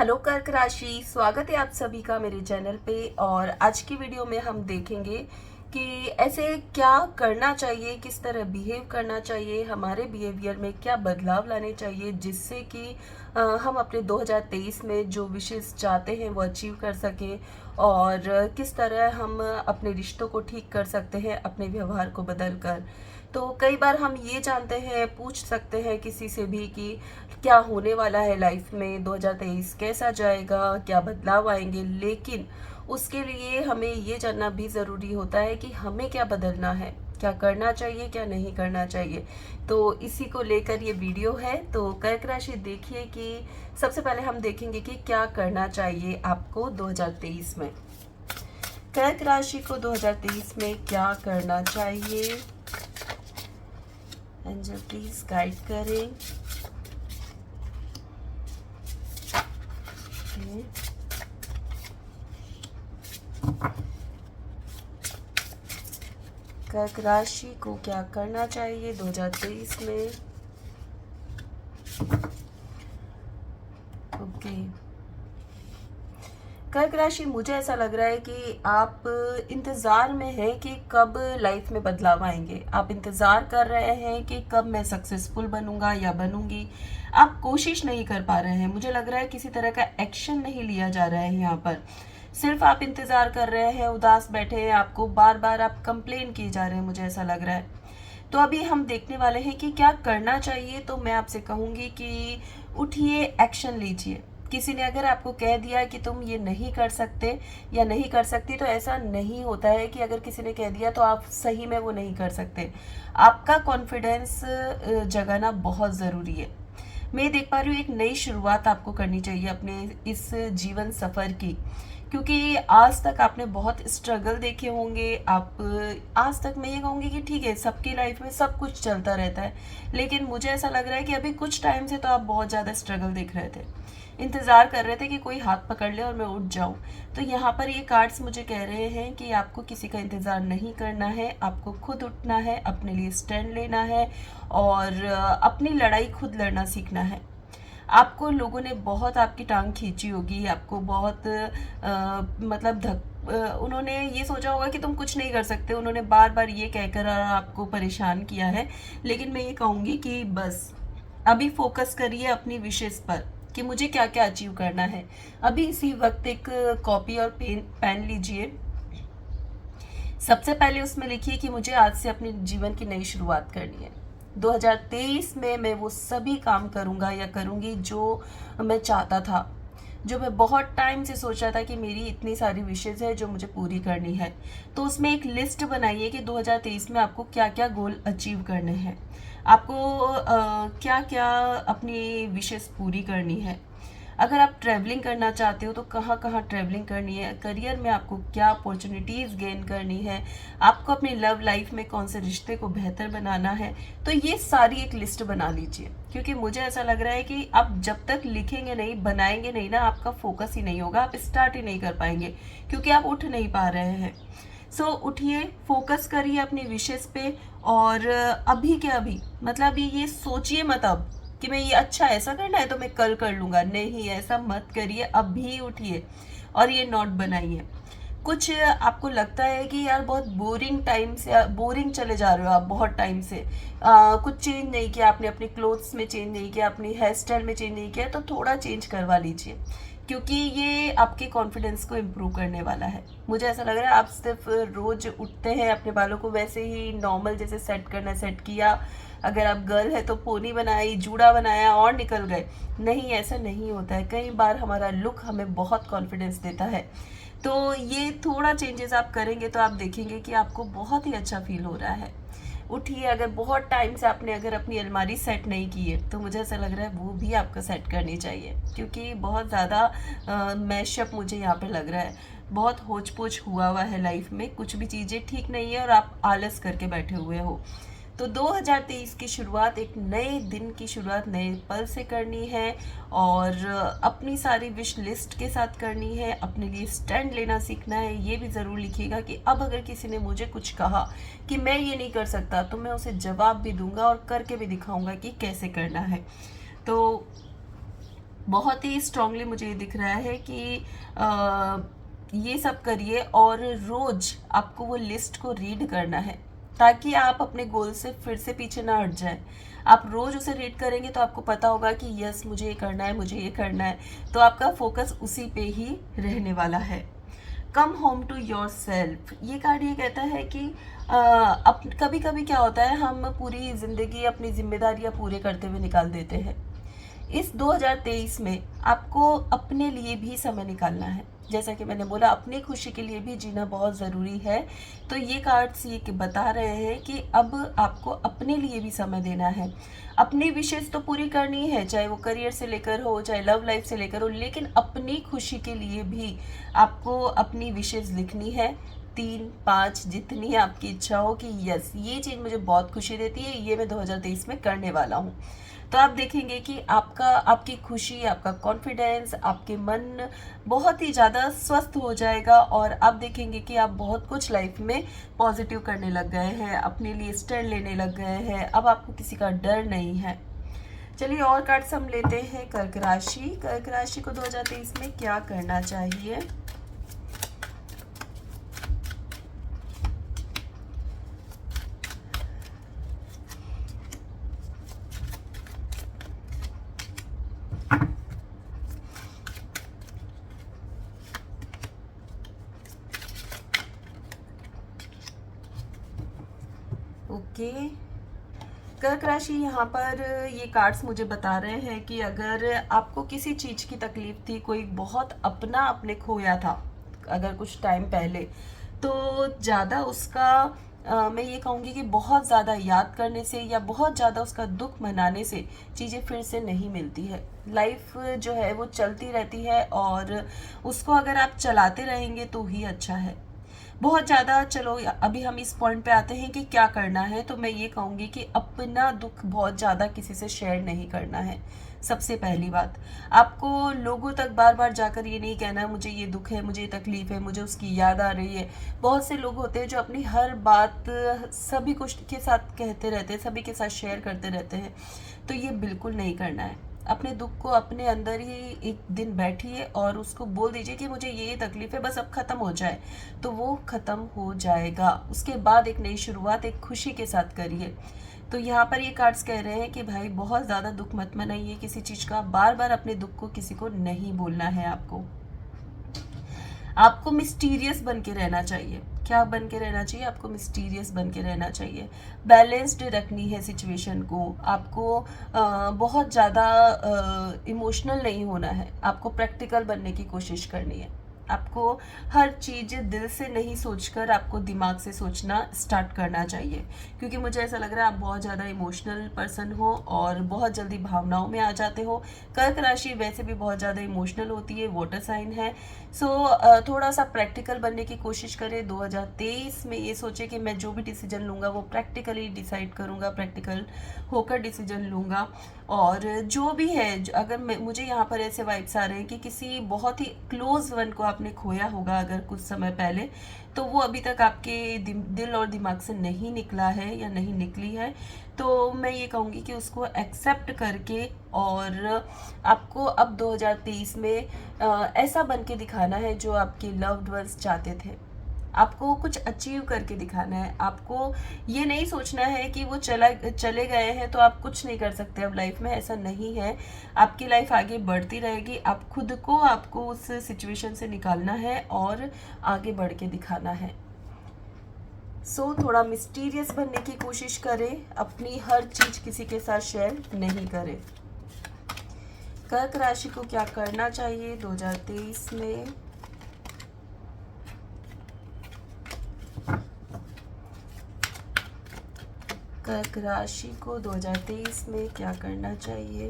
Hello कर्क राशि, स्वागत है आप सभी का मेरे चैनल पे। और आज की वीडियो में हम देखेंगे कि ऐसे क्या करना चाहिए, किस तरह बिहेव करना चाहिए, हमारे बिहेवियर में क्या बदलाव लाने चाहिए जिससे कि हम अपने 2023 में जो विशेष चाहते हैं वो अचीव कर सकें। और किस तरह हम अपने रिश्तों को ठीक कर सकते हैं अपने व्यवहार को बदल कर। तो कई बार हम ये जानते हैं, पूछ सकते हैं किसी से भी कि क्या होने वाला है लाइफ में, 2023 कैसा जाएगा, क्या बदलाव आएंगे। लेकिन उसके लिए हमें ये जानना भी ज़रूरी होता है कि हमें क्या बदलना है, क्या करना चाहिए, क्या नहीं करना चाहिए। तो इसी को लेकर ये वीडियो है। तो कर्क राशि देखिए कि सबसे पहले हम देखेंगे कि क्या करना चाहिए आपको 2023 में। कर्क राशि को 2023 में क्या करना चाहिए, एंजल प्लीज गाइड करें। कर्क राशि को क्या करना चाहिए 2023 में। ओके, कर्क राशि, मुझे ऐसा लग रहा है कि आप इंतज़ार में हैं कि कब लाइफ में बदलाव आएंगे। आप इंतज़ार कर रहे हैं कि कब मैं सक्सेसफुल बनूंगा या बनूंगी। आप कोशिश नहीं कर पा रहे हैं। मुझे लग रहा है किसी तरह का एक्शन नहीं लिया जा रहा है यहाँ पर। सिर्फ आप इंतज़ार कर रहे हैं, उदास बैठे हैं, आपको बार बार आप कंप्लेन किए जा रहे हैं, मुझे ऐसा लग रहा है। तो अभी हम देखने वाले हैं कि क्या करना चाहिए। तो मैं आपसे कहूँगी कि उठिए, एक्शन लीजिए। किसी ने अगर आपको कह दिया कि तुम ये नहीं कर सकते या नहीं कर सकती, तो ऐसा नहीं होता है कि अगर किसी ने कह दिया तो आप सही में वो नहीं कर सकते। आपका कॉन्फिडेंस जगाना बहुत ज़रूरी है। मैं देख पा रही हूँ एक नई शुरुआत आपको करनी चाहिए अपने इस जीवन सफ़र की, क्योंकि आज तक आपने बहुत स्ट्रगल देखे होंगे। आप आज तक मैं ये कहूँगी कि ठीक है, सबकी लाइफ में सब कुछ चलता रहता है, लेकिन मुझे ऐसा लग रहा है कि अभी कुछ टाइम से तो आप बहुत ज़्यादा स्ट्रगल देख रहे थे, इंतज़ार कर रहे थे कि कोई हाथ पकड़ ले और मैं उठ जाऊं। तो यहाँ पर ये कार्ड्स मुझे कह रहे हैं कि आपको किसी का इंतज़ार नहीं करना है, आपको खुद उठना है, अपने लिए स्टैंड लेना है और अपनी लड़ाई खुद लड़ना सीखना है। आपको लोगों ने बहुत आपकी टांग खींची होगी, आपको बहुत मतलब उन्होंने ये सोचा होगा कि तुम कुछ नहीं कर सकते। उन्होंने बार बार ये कहकर आपको परेशान किया है। लेकिन मैं ये कहूँगी कि बस अभी फोकस करिए अपनी विशेष पर कि मुझे क्या क्या अचीव करना है। अभी इसी वक्त एक कॉपी और पेन लीजिए। सबसे पहले उसमें लिखिए कि मुझे आज से अपने जीवन की नई शुरुआत करनी है। 2023 में मैं वो सभी काम करूंगा या करूंगी जो मैं चाहता था, जो मैं बहुत टाइम से सोचा था कि मेरी इतनी सारी विशेज़ है जो मुझे पूरी करनी है। तो उसमें एक लिस्ट बनाइए कि 2023 में आपको क्या क्या गोल अचीव करने हैं, आपको क्या क्या अपनी विशेज़ पूरी करनी है। अगर आप ट्रैवलिंग करना चाहते हो तो कहाँ कहाँ ट्रैवलिंग करनी है, करियर में आपको क्या अपॉर्चुनिटीज़ गेन करनी है, आपको अपनी लव लाइफ में कौन से रिश्ते को बेहतर बनाना है। तो ये सारी एक लिस्ट बना लीजिए, क्योंकि मुझे ऐसा लग रहा है कि आप जब तक लिखेंगे नहीं, बनाएंगे नहीं ना, आपका फोकस ही नहीं होगा, आप स्टार्ट ही नहीं कर पाएंगे, क्योंकि आप उठ नहीं पा रहे हैं। सो उठिए, फोकस करिए अपनी विशेष पे। और अभी के अभी, मतलब अभी ये सोचिए मत अब कि मैं ये अच्छा ऐसा करना है तो मैं कल कर लूंगा, नहीं, ऐसा मत करिए। अभी उठिए और ये नोट बनाइए। कुछ आपको लगता है कि यार बहुत बोरिंग टाइम से बोरिंग चले जा रहे हो आप बहुत टाइम से, कुछ चेंज नहीं किया आपने, अपने क्लोथ्स में चेंज नहीं किया, अपनी हेयर स्टाइल में चेंज नहीं किया, तो थोड़ा चेंज करवा लीजिए, क्योंकि ये आपके कॉन्फिडेंस को इम्प्रूव करने वाला है। मुझे ऐसा लग रहा है आप सिर्फ रोज उठते हैं अपने बालों को वैसे ही नॉर्मल जैसे सेट करना, सेट किया, अगर आप गर्ल है तो पोनी बनाई, जूड़ा बनाया और निकल गए। नहीं, ऐसा नहीं होता है। कई बार हमारा लुक हमें बहुत कॉन्फिडेंस देता है। तो ये थोड़ा चेंजेस आप करेंगे तो आप देखेंगे कि आपको बहुत ही अच्छा फील हो रहा है। उठिए, अगर बहुत टाइम से आपने अगर अपनी अलमारी सेट नहीं की है तो मुझे ऐसा लग रहा है वो भी आपको सेट करनी चाहिए, क्योंकि बहुत ज़्यादा मैशअप मुझे यहाँ पे लग रहा है, बहुत होच पोच हुआ हुआ है लाइफ में, कुछ भी चीज़ें ठीक नहीं है और आप आलस करके बैठे हुए हो। तो 2023 की शुरुआत, एक नए दिन की शुरुआत नए पल से करनी है और अपनी सारी विश लिस्ट के साथ करनी है, अपने लिए स्टैंड लेना सीखना है। ये भी ज़रूर लिखिएगा कि अब अगर किसी ने मुझे कुछ कहा कि मैं ये नहीं कर सकता तो मैं उसे जवाब भी दूंगा और करके भी दिखाऊंगा कि कैसे करना है। तो बहुत ही स्ट्रांगली मुझे ये दिख रहा है कि अ, ये सब करिए और रोज आपको वो लिस्ट को रीड करना है, ताकि आप अपने गोल से फिर से पीछे ना हट जाए। आप रोज उसे रीड करेंगे तो आपको पता होगा कि यस मुझे ये करना है, मुझे ये करना है, तो आपका फोकस उसी पे ही रहने वाला है। Come home to yourself, ये कार्ड ये कहता है कि कभी कभी क्या होता है, हम पूरी जिंदगी अपनी जिम्मेदारियां पूरे करते हुए निकाल देते हैं। इस 2023 में आपको अपने लिए भी समय निकालना है। जैसा कि मैंने बोला, अपनी खुशी के लिए भी जीना बहुत ज़रूरी है। तो ये कार्ड्स ये बता रहे हैं कि अब आपको अपने लिए भी समय देना है। अपनी विशेष तो पूरी करनी है, चाहे वो करियर से लेकर हो, चाहे लव लाइफ से लेकर हो, लेकिन अपनी खुशी के लिए भी आपको अपनी विशेष लिखनी है। 3 5 जितनी आपकी इच्छा हो कि यस ये चीज़ मुझे बहुत खुशी देती है, ये मैं 2023 में करने वाला हूँ। तो आप देखेंगे कि आपकी खुशी, आपका कॉन्फिडेंस, आपके मन बहुत ही ज़्यादा स्वस्थ हो जाएगा, और आप देखेंगे कि आप बहुत कुछ लाइफ में पॉजिटिव करने लग गए हैं, अपने लिए स्टैंड लेने लग गए हैं। अब आपको किसी का डर नहीं है। चलिए और कार्ड्स हम लेते हैं। कर्क राशि, कर्क राशि को 2023 में क्या करना चाहिए? ओके, कर्क राशि, यहाँ पर ये कार्ड्स मुझे बता रहे हैं कि अगर आपको किसी चीज़ की तकलीफ थी, कोई बहुत अपना आपने खोया था अगर कुछ टाइम पहले, तो ज़्यादा उसका मैं ये कहूँगी कि बहुत ज़्यादा याद करने से या बहुत ज़्यादा उसका दुख मनाने से चीज़ें फिर से नहीं मिलती है। लाइफ जो है वो चलती रहती है, और उसको अगर आप चलाते रहेंगे तो ही अच्छा है। बहुत ज़्यादा, चलो अभी हम इस पॉइंट पे आते हैं कि क्या करना है। तो मैं ये कहूँगी कि अपना दुख बहुत ज़्यादा किसी से शेयर नहीं करना है। सबसे पहली बात, आपको लोगों तक बार बार जाकर ये नहीं कहना मुझे ये दुख है, मुझे ये तकलीफ है, मुझे उसकी याद आ रही है। बहुत से लोग होते हैं जो अपनी हर बात सभी कुछ के साथ कहते रहते हैं, सभी के साथ शेयर करते रहते हैं। तो ये बिल्कुल नहीं करना है। अपने दुख को अपने अंदर ही एक दिन बैठिए और उसको बोल दीजिए कि मुझे ये तकलीफ है, बस अब खत्म हो जाए, तो वो खत्म हो जाएगा। उसके बाद एक नई शुरुआत एक खुशी के साथ करिए। तो यहाँ पर ये कार्ड्स कह रहे हैं कि भाई बहुत ज़्यादा दुख मत मनाइए किसी चीज़ का, बार बार अपने दुख को किसी को नहीं बोलना है। आपको मिस्टीरियस बन के रहना चाहिए। क्या बन के रहना चाहिए? आपको मिस्टीरियस बन के रहना चाहिए। बैलेंस्ड रखनी है सिचुएशन को। आपको बहुत ज़्यादा इमोशनल नहीं होना है। आपको प्रैक्टिकल बनने की कोशिश करनी है। आपको हर चीज़ दिल से नहीं सोचकर आपको दिमाग से सोचना स्टार्ट करना चाहिए, क्योंकि मुझे ऐसा लग रहा है आप बहुत ज़्यादा इमोशनल पर्सन हो और बहुत जल्दी भावनाओं में आ जाते हो। कर्क राशि वैसे भी बहुत ज़्यादा इमोशनल होती है, वाटर साइन है। सो थोड़ा सा प्रैक्टिकल बनने की कोशिश करें। 2023 में ये सोचे कि मैं जो भी डिसीजन लूँगा वो प्रैक्टिकली डिसाइड करूँगा, प्रैक्टिकल होकर डिसीजन लूँगा। और जो भी है, अगर मुझे यहाँ पर ऐसे वाइब्स आ रहे हैं कि किसी बहुत ही क्लोज वन को आपने खोया होगा अगर कुछ समय पहले, तो वो अभी तक आपके दिल और दिमाग से नहीं निकला है या नहीं निकली है। तो मैं ये कहूँगी कि उसको एक्सेप्ट करके, और आपको अब 2023 में ऐसा बन के दिखाना है जो आपके लव्ड वंस चाहते थे। आपको कुछ अचीव करके दिखाना है। आपको ये नहीं सोचना है कि वो चले गए हैं तो आप कुछ नहीं कर सकते अब लाइफ में, ऐसा नहीं है। आपकी लाइफ आगे बढ़ती रहेगी। आप खुद को, आपको उस सिचुएशन से निकालना है और आगे बढ़ के दिखाना है। सो थोड़ा मिस्टीरियस बनने की कोशिश करें, अपनी हर चीज़ किसी के साथ शेयर नहीं करें। कर्क राशि को क्या करना चाहिए 2023 में? कर्क राशि को 2023 में क्या करना चाहिए?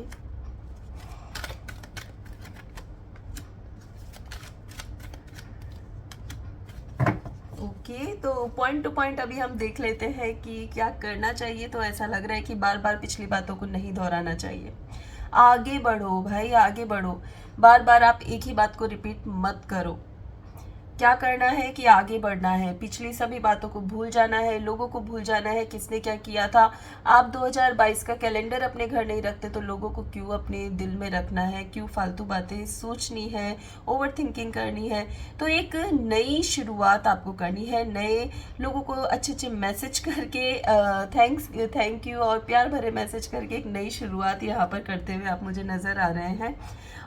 ओके, तो पॉइंट टू पॉइंट अभी हम देख लेते हैं कि क्या करना चाहिए। तो ऐसा लग रहा है कि बार बार पिछली बातों को नहीं दोहराना चाहिए। आगे बढ़ो भाई, आगे बढ़ो। बार बार आप एक ही बात को रिपीट मत करो। क्या करना है कि आगे बढ़ना है, पिछली सभी बातों को भूल जाना है, लोगों को भूल जाना है किसने क्या किया था। आप 2022 का कैलेंडर अपने घर नहीं रखते तो लोगों को क्यों अपने दिल में रखना है, क्यों फालतू बातें सोचनी है, ओवर थिंकिंग करनी है। तो एक नई शुरुआत आपको करनी है, नए लोगों को अच्छे अच्छे मैसेज करके थैंक यू और प्यार भरे मैसेज करके एक नई शुरुआत यहाँ पर करते हुए आप मुझे नज़र आ रहे हैं।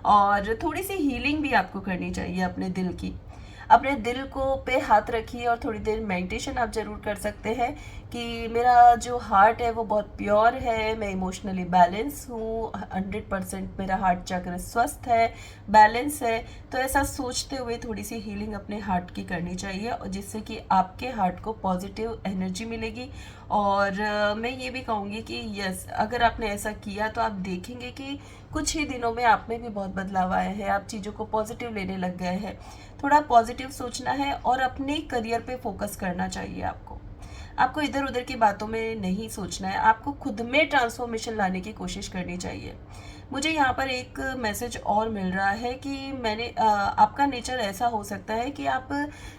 और थोड़ी सी हीलिंग भी आपको करनी चाहिए अपने दिल की। अपने दिल को पे हाथ रखिए और थोड़ी देर मेडिटेशन आप ज़रूर कर सकते हैं कि मेरा जो हार्ट है वो बहुत प्योर है, मैं इमोशनली बैलेंस हूँ, 100% मेरा हार्ट चक्र स्वस्थ है, बैलेंस है। तो ऐसा सोचते हुए थोड़ी सी हीलिंग अपने हार्ट की करनी चाहिए और जिससे कि आपके हार्ट को पॉजिटिव एनर्जी मिलेगी। और मैं ये भी कहूँगी कि यस, अगर आपने ऐसा किया तो आप देखेंगे कि कुछ ही दिनों में आप में भी बहुत बदलाव आए हैं, आप चीज़ों को पॉजिटिव लेने लग गए हैं। थोड़ा पॉजिटिव सोचना है और अपने करियर पे फोकस करना चाहिए आपको इधर उधर की बातों में नहीं सोचना है, आपको खुद में ट्रांसफॉर्मेशन लाने की कोशिश करनी चाहिए। मुझे यहाँ पर एक मैसेज और मिल रहा है कि आपका नेचर ऐसा हो सकता है कि आप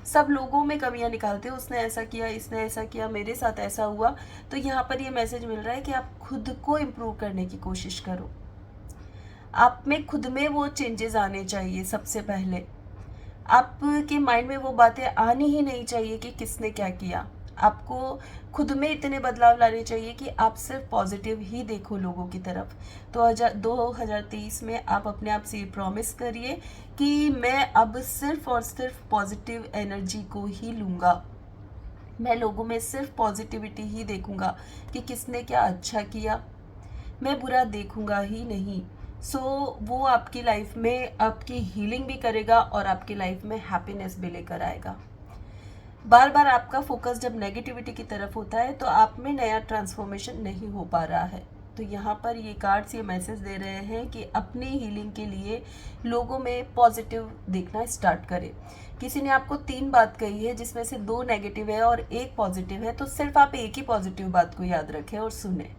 सब लोगों में कमियां निकालते हो, उसने ऐसा किया, इसने ऐसा किया, मेरे साथ ऐसा हुआ। तो यहाँ पर ये मैसेज मिल रहा है कि आप खुद को इम्प्रूव करने की कोशिश करो, आप में खुद में वो चेंजेस आने चाहिए। सबसे पहले आपके माइंड में वो बातें आनी ही नहीं चाहिए कि किसने क्या किया। आपको खुद में इतने बदलाव लाने चाहिए कि आप सिर्फ पॉजिटिव ही देखो लोगों की तरफ। तो 2023 में आप अपने आप से ये प्रॉमिस करिए कि मैं अब सिर्फ और सिर्फ पॉजिटिव एनर्जी को ही लूँगा, मैं लोगों में सिर्फ पॉजिटिविटी ही देखूँगा कि किसने क्या अच्छा किया, मैं बुरा देखूँगा ही नहीं। सो वो आपकी लाइफ में आपकी हीलिंग भी करेगा और आपकी लाइफ में हैप्पीनेस भी लेकर आएगा। बार बार आपका फोकस जब नेगेटिविटी की तरफ होता है तो आप में नया ट्रांसफॉर्मेशन नहीं हो पा रहा है। तो यहाँ पर ये कार्ड्स ये मैसेज दे रहे हैं कि अपनी हीलिंग के लिए लोगों में पॉजिटिव देखना स्टार्ट करें। किसी ने आपको 3 बात कही है जिसमें से 2 नेगेटिव है और 1 पॉजिटिव है, तो सिर्फ आप एक ही पॉजिटिव बात को याद रखें और सुने।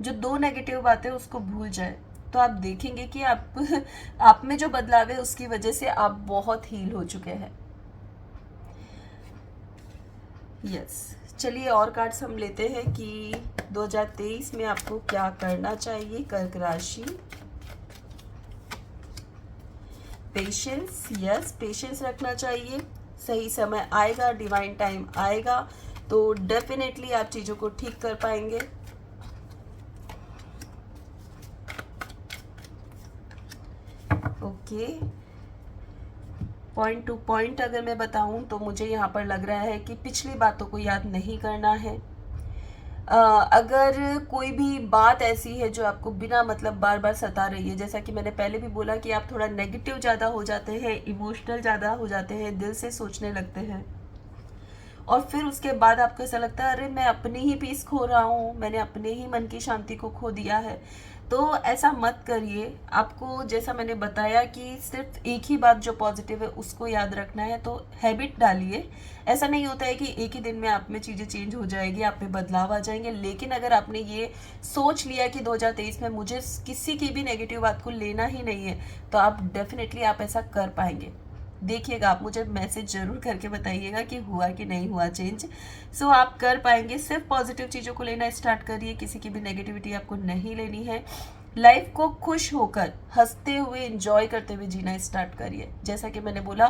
जो 2 नेगेटिव बातें उसको भूल जाए तो आप देखेंगे कि आप में जो बदलाव है उसकी वजह से आप बहुत हील हो चुके हैं। यस, चलिए और कार्ड्स हम लेते हैं कि 2023 में आपको क्या करना चाहिए। कर्क राशि, पेशेंस, यस पेशेंस रखना चाहिए, सही समय आएगा, डिवाइन टाइम आएगा तो डेफिनेटली आप चीज़ों को ठीक कर पाएंगे। ओके, पॉइंट टू पॉइंट अगर मैं बताऊं तो मुझे यहाँ पर लग रहा है कि पिछली बातों को याद नहीं करना है। अगर कोई भी बात ऐसी है जो आपको बिना मतलब बार बार सता रही है, जैसा कि मैंने पहले भी बोला कि आप थोड़ा नेगेटिव ज़्यादा हो जाते हैं, इमोशनल ज़्यादा हो जाते हैं, दिल से सोचने लगते हैं और फिर उसके बाद आपको ऐसा लगता है अरे मैं अपनी ही पीस खो रहा हूँ, मैंने अपने ही मन की शांति को खो दिया है। तो ऐसा मत करिए। आपको जैसा मैंने बताया कि सिर्फ एक ही बात जो पॉजिटिव है उसको याद रखना है, तो हैबिट डालिए। ऐसा नहीं होता है कि एक ही दिन में आप में चीज़ें चेंज हो जाएगी, आप में बदलाव आ जाएंगे, लेकिन अगर आपने ये सोच लिया कि 2023 में मुझे किसी की भी नेगेटिव बात को लेना ही नहीं है तो आप डेफिनेटली आप ऐसा कर पाएंगे। देखिएगा, आप मुझे मैसेज जरूर करके बताइएगा कि हुआ कि नहीं हुआ चेंज। सो आप कर पाएंगे। सिर्फ पॉजिटिव चीज़ों को लेना स्टार्ट करिए, किसी की भी नेगेटिविटी आपको नहीं लेनी है। लाइफ को खुश होकर हंसते हुए एंजॉय करते हुए जीना स्टार्ट करिए। जैसा कि मैंने बोला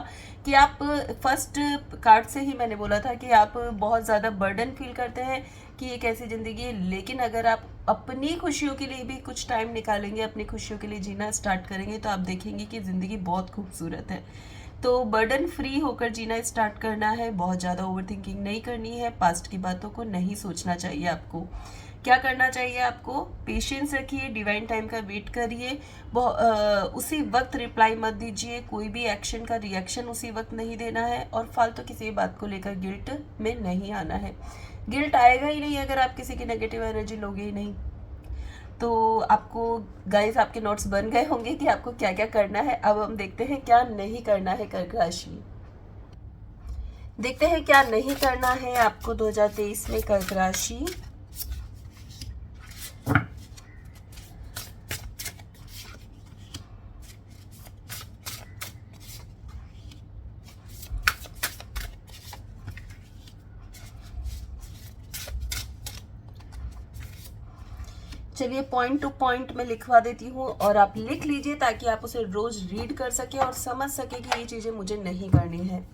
कि आप फर्स्ट कार्ड से ही मैंने बोला था कि आप बहुत ज़्यादा बर्डन फील करते हैं कि एक ऐसी ज़िंदगी है, लेकिन अगर आप अपनी खुशियों के लिए भी कुछ टाइम निकालेंगे, अपनी खुशियों के लिए जीना स्टार्ट करेंगे तो आप देखेंगे कि ज़िंदगी बहुत खूबसूरत है। तो बर्डन फ्री होकर जीना स्टार्ट करना है, बहुत ज़्यादा ओवरथिंकिंग नहीं करनी है, पास्ट की बातों को नहीं सोचना चाहिए। आपको क्या करना चाहिए, आपको पेशेंस रखिए, डिवाइन टाइम का वेट करिए, उसी वक्त रिप्लाई मत दीजिए, कोई भी एक्शन का रिएक्शन उसी वक्त नहीं देना है और फालतू किसी बात को लेकर गिल्ट में नहीं आना है। गिल्ट आएगा ही नहीं अगर आप किसी की नेगेटिव एनर्जी लोगे ही नहीं। तो आपको गाइस आपके नोट्स बन गए होंगे कि आपको क्या क्या करना है। अब हम देखते हैं क्या नहीं करना है। कर्क राशि, देखते हैं क्या नहीं करना है आपको 2023 में। कर्क राशि, चलिए पॉइंट टू पॉइंट मैं लिखवा देती हूँ और आप लिख लीजिए ताकि आप उसे रोज रीड कर सके और समझ सके कि ये चीज़ें मुझे नहीं करनी है।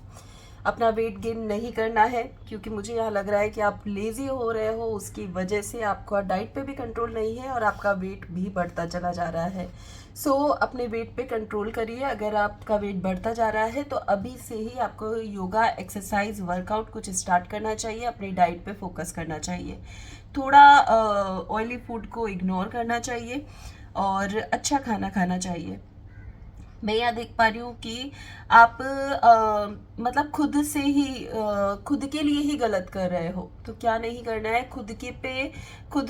अपना वेट गेन नहीं करना है, क्योंकि मुझे यहाँ लग रहा है कि आप लेज़ी हो रहे हो, उसकी वजह से आपका डाइट पे भी कंट्रोल नहीं है और आपका वेट भी बढ़ता चला जा रहा है। सो अपने वेट पे कंट्रोल करिए। अगर आपका वेट बढ़ता जा रहा है तो अभी से ही आपको योगा, एक्सरसाइज, वर्कआउट कुछ स्टार्ट करना चाहिए, अपनी डाइट पे फोकस करना चाहिए, थोड़ा ऑयली फूड को इग्नोर करना चाहिए और अच्छा खाना खाना चाहिए। मैं यहाँ देख पा रही हूँ कि आप मतलब खुद से ही खुद के लिए ही गलत कर रहे हो। तो क्या नहीं करना है, खुद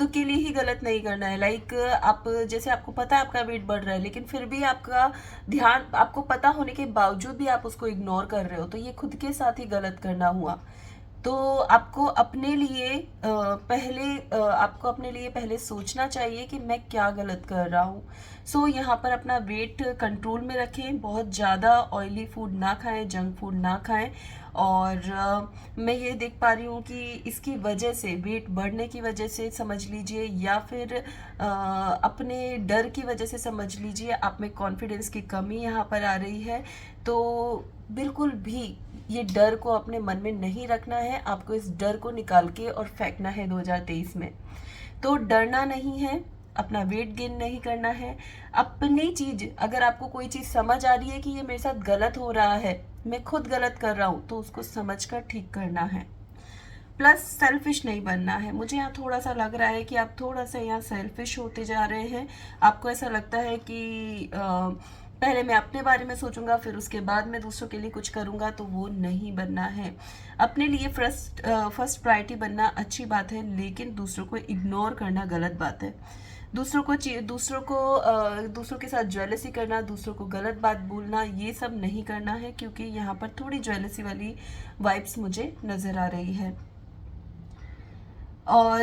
के लिए ही गलत नहीं करना है। लाइक आप जैसे आपको पता है आपका वेट बढ़ रहा है, लेकिन फिर भी आपका ध्यान, आपको पता होने के बावजूद भी आप उसको इग्नोर कर रहे हो, तो ये खुद के साथ ही गलत करना हुआ। तो आपको अपने लिए पहले सोचना चाहिए कि मैं क्या गलत कर रहा हूँ। सो यहाँ पर अपना वेट कंट्रोल में रखें, बहुत ज़्यादा ऑयली फूड ना खाएं, जंक फूड ना खाएं। और मैं ये देख पा रही हूँ कि इसकी वजह से, वेट बढ़ने की वजह से समझ लीजिए, या फिर अपने डर की वजह से समझ लीजिए, आप में कॉन्फिडेंस की कमी यहाँ पर आ रही है। तो बिल्कुल भी ये डर को अपने मन में नहीं रखना है, आपको इस डर को निकाल के और फेंकना है 2023 में। तो डरना नहीं है, अपना वेट गेन नहीं करना है। अपनी चीज, अगर आपको कोई चीज समझ आ रही है कि ये मेरे साथ गलत हो रहा है, मैं खुद गलत कर रहा हूँ, तो उसको समझकर ठीक करना है। प्लस सेल्फिश नहीं बनना है। मुझे यहाँ थोड़ा सा लग रहा है कि आप थोड़ा सा यहाँ सेल्फिश होते जा रहे हैं। आपको ऐसा लगता है कि पहले मैं अपने बारे में सोचूंगा, फिर उसके बाद मैं दूसरों के लिए कुछ करूंगा, तो वो नहीं बनना है। अपने लिए फर्स्ट प्रायोरिटी बनना अच्छी बात है, लेकिन दूसरों को इग्नोर करना गलत बात है। दूसरों के साथ जेलसी करना, दूसरों को गलत बात बोलना, ये सब नहीं करना है, क्योंकि यहाँ पर थोड़ी जेलसी वाली वाइब्स मुझे नजर आ रही है। और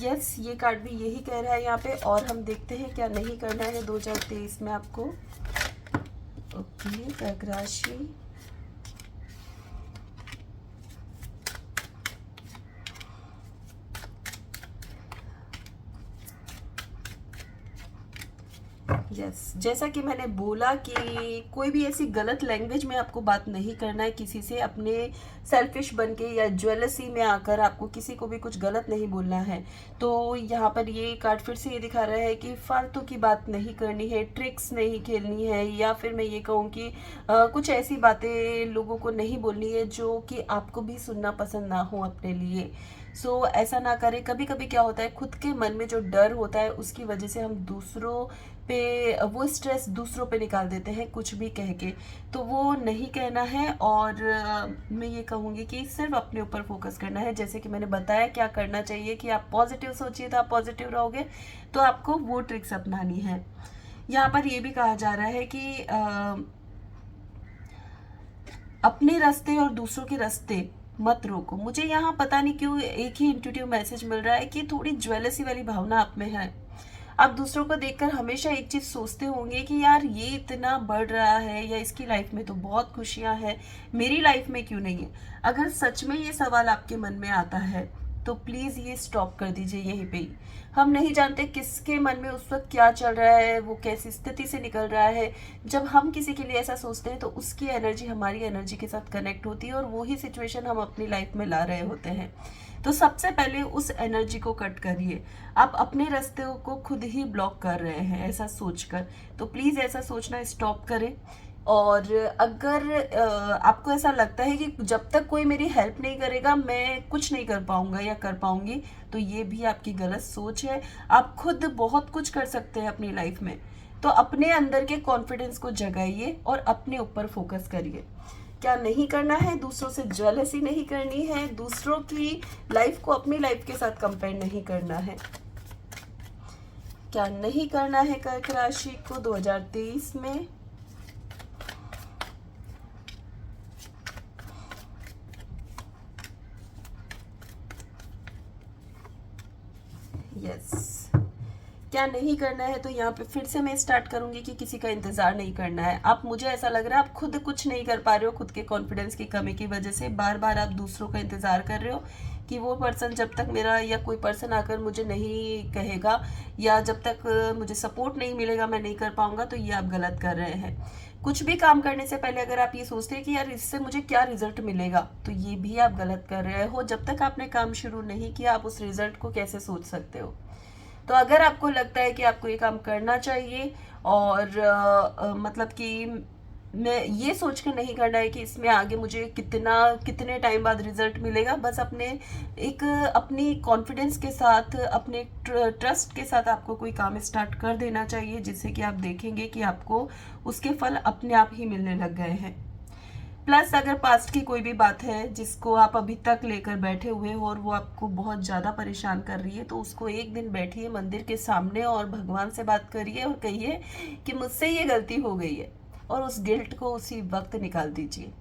यस, ये कार्ड भी यही कह रहा है यहाँ पे। और हम देखते हैं क्या नहीं करना है 2023 में आपको। ओके, कर्क राशि, यस, जैसा कि मैंने बोला कि कोई भी ऐसी गलत लैंग्वेज में आपको बात नहीं करना है किसी से, अपने सेल्फिश बन के या ज्वेलसी में आकर आपको किसी को भी कुछ गलत नहीं बोलना है। तो यहाँ पर ये कार्ड फिर से ये दिखा रहा है कि फालतू की बात नहीं करनी है, ट्रिक्स नहीं खेलनी है, या फिर मैं ये कहूँ कि कुछ ऐसी बातें लोगों को नहीं बोलनी है जो कि आपको भी सुनना पसंद ना हो अपने लिए। सो ऐसा ना करें। कभी कभी क्या होता है, खुद के मन में जो डर होता है उसकी वजह से हम दूसरों पे वो स्ट्रेस दूसरों पे निकाल देते हैं कुछ भी कह के, तो वो नहीं कहना है। और मैं ये कहूँगी कि सिर्फ अपने ऊपर फोकस करना है। जैसे कि मैंने बताया क्या करना चाहिए, कि आप पॉजिटिव सोचिए तो आप पॉजिटिव रहोगे, तो आपको वो ट्रिक्स अपनानी है। यहाँ पर ये भी कहा जा रहा है कि अपने रास्ते और दूसरों के रास्ते मत रोको। मुझे यहाँ पता नहीं क्यों एक ही इंट्यूटिव मैसेज मिल रहा है कि थोड़ी ज्वेलसी वाली भावना आप में है। आप दूसरों को देखकर हमेशा एक चीज सोचते होंगे कि यार ये इतना बढ़ रहा है, या इसकी लाइफ में तो बहुत खुशियां हैं, मेरी लाइफ में क्यों नहीं है। अगर सच में ये सवाल आपके मन में आता है तो प्लीज ये स्टॉप कर दीजिए यहीं पे ही। हम नहीं जानते किसके मन में उस वक्त क्या चल रहा है, वो कैसी स्थिति से निकल रहा है। जब हम किसी के लिए ऐसा सोचते हैं तो उसकी एनर्जी हमारी एनर्जी के साथ कनेक्ट होती है, और वही सिचुएशन हम अपनी लाइफ में ला रहे होते हैं। तो सबसे पहले उस एनर्जी को कट करिए। आप अपने रास्ते को खुद ही ब्लॉक कर रहे हैं ऐसा सोचकर, तो प्लीज ऐसा सोचना स्टॉप करें। और अगर आपको ऐसा लगता है कि जब तक कोई मेरी हेल्प नहीं करेगा मैं कुछ नहीं कर पाऊंगा या कर पाऊंगी, तो ये भी आपकी गलत सोच है। आप खुद बहुत कुछ कर सकते हैं अपनी लाइफ में। तो अपने अंदर के कॉन्फिडेंस को जगाइए और अपने ऊपर फोकस करिए। क्या नहीं करना है, दूसरों से जेलसी नहीं करनी है, दूसरों की लाइफ को अपनी लाइफ के साथ कंपेयर नहीं करना है। क्या नहीं करना है कर्क राशि को 2023 में। यस, क्या नहीं करना है, तो यहाँ पे फिर से मैं स्टार्ट करूंगी कि किसी का इंतजार नहीं करना है। आप, मुझे ऐसा लग रहा है आप खुद कुछ नहीं कर पा रहे हो, खुद के कॉन्फिडेंस की कमी की वजह से बार बार आप दूसरों का इंतजार कर रहे हो कि वो पर्सन जब तक मेरा, या कोई पर्सन आकर मुझे नहीं कहेगा, या जब तक मुझे सपोर्ट नहीं मिलेगा मैं नहीं कर पाऊंगा, तो ये आप गलत कर रहे हैं। कुछ भी काम करने से पहले अगर आप ये सोचते हैं कि यार इससे मुझे क्या रिजल्ट मिलेगा, तो ये भी आप गलत कर रहे हो। जब तक आपने काम शुरू नहीं किया आप उस रिजल्ट को कैसे सोच सकते हो। तो अगर आपको लगता है कि आपको ये काम करना चाहिए, और मतलब कि मैं ये सोच कर नहीं करना है कि इसमें आगे मुझे कितने टाइम बाद रिजल्ट मिलेगा, बस अपनी कॉन्फिडेंस के साथ, अपने ट्रस्ट के साथ आपको कोई काम स्टार्ट कर देना चाहिए, जिससे कि आप देखेंगे कि आपको उसके फल अपने आप ही मिलने लग गए हैं। प्लस अगर पास्ट की कोई भी बात है जिसको आप अभी तक लेकर बैठे हुए हो और वो आपको बहुत ज़्यादा परेशान कर रही है, तो उसको एक दिन बैठिए मंदिर के सामने और भगवान से बात करिए और कहिए कि मुझसे ये गलती हो गई है, और उस गिल्ट को उसी वक्त निकाल दीजिए।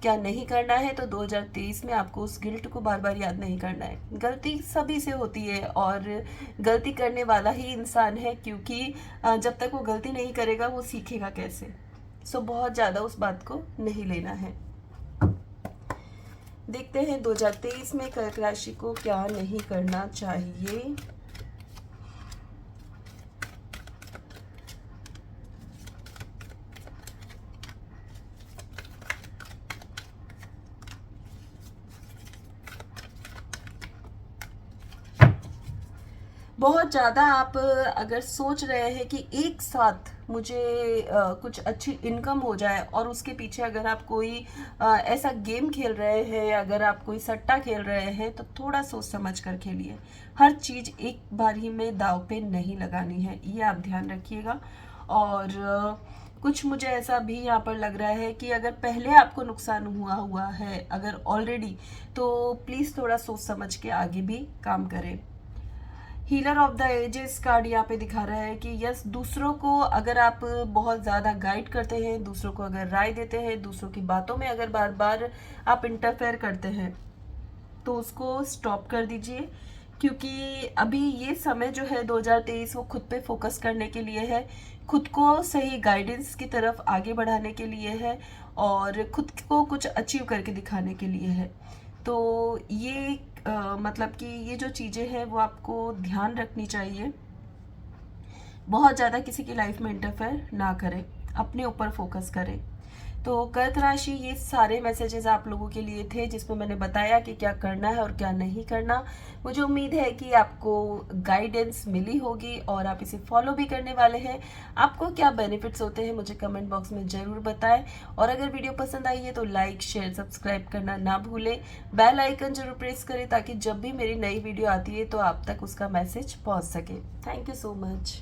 क्या नहीं करना है, तो 2023 में आपको उस गिल्ट को बार बार याद नहीं करना है। गलती सभी से होती है और गलती करने वाला ही इंसान है, क्योंकि जब तक वो गलती नहीं करेगा वो सीखेगा कैसे। सो बहुत ज़्यादा उस बात को नहीं लेना है। देखते हैं 2023 में कर्क राशि को क्या नहीं करना चाहिए। बहुत ज़्यादा आप अगर सोच रहे हैं कि एक साथ मुझे कुछ अच्छी इनकम हो जाए, और उसके पीछे अगर आप कोई ऐसा गेम खेल रहे हैं, अगर आप कोई सट्टा खेल रहे हैं, तो थोड़ा सोच समझ कर खेलिए। हर चीज़ एक बार ही में दाव पे नहीं लगानी है, ये आप ध्यान रखिएगा। और कुछ मुझे ऐसा भी यहाँ पर लग रहा है कि अगर पहले आपको नुकसान हुआ है अगर ऑलरेडी, तो प्लीज़ थोड़ा सोच समझ के आगे भी काम करें। Healer of the ages card यहाँ पे दिखा रहा है कि यस, दूसरों को अगर आप बहुत ज़्यादा गाइड करते हैं, दूसरों को अगर राय देते हैं, दूसरों की बातों में अगर बार बार आप इंटरफेयर करते हैं, तो उसको स्टॉप कर दीजिए। क्योंकि अभी ये समय जो है 2023 वो खुद पे फोकस करने के लिए है, खुद को सही गाइडेंस की तरफ आगे बढ़ाने के लिए है, और खुद को कुछ अचीव करके दिखाने के लिए है। तो ये मतलब कि ये जो चीज़ें हैं वो आपको ध्यान रखनी चाहिए। बहुत ज़्यादा किसी की लाइफ में इंटरफेयर ना करें, अपने ऊपर फोकस करें। तो कर्क राशि, ये सारे मैसेजेस आप लोगों के लिए थे जिसमें मैंने बताया कि क्या करना है और क्या नहीं करना। मुझे उम्मीद है कि आपको गाइडेंस मिली होगी और आप इसे फॉलो भी करने वाले हैं। आपको क्या बेनिफिट्स होते हैं मुझे कमेंट बॉक्स में ज़रूर बताएं, और अगर वीडियो पसंद आई है तो लाइक शेयर सब्सक्राइब करना ना भूलें। बेल आइकन जरूर प्रेस करें ताकि जब भी मेरी नई वीडियो आती है तो आप तक उसका मैसेज पहुँच सके। Thank you so much.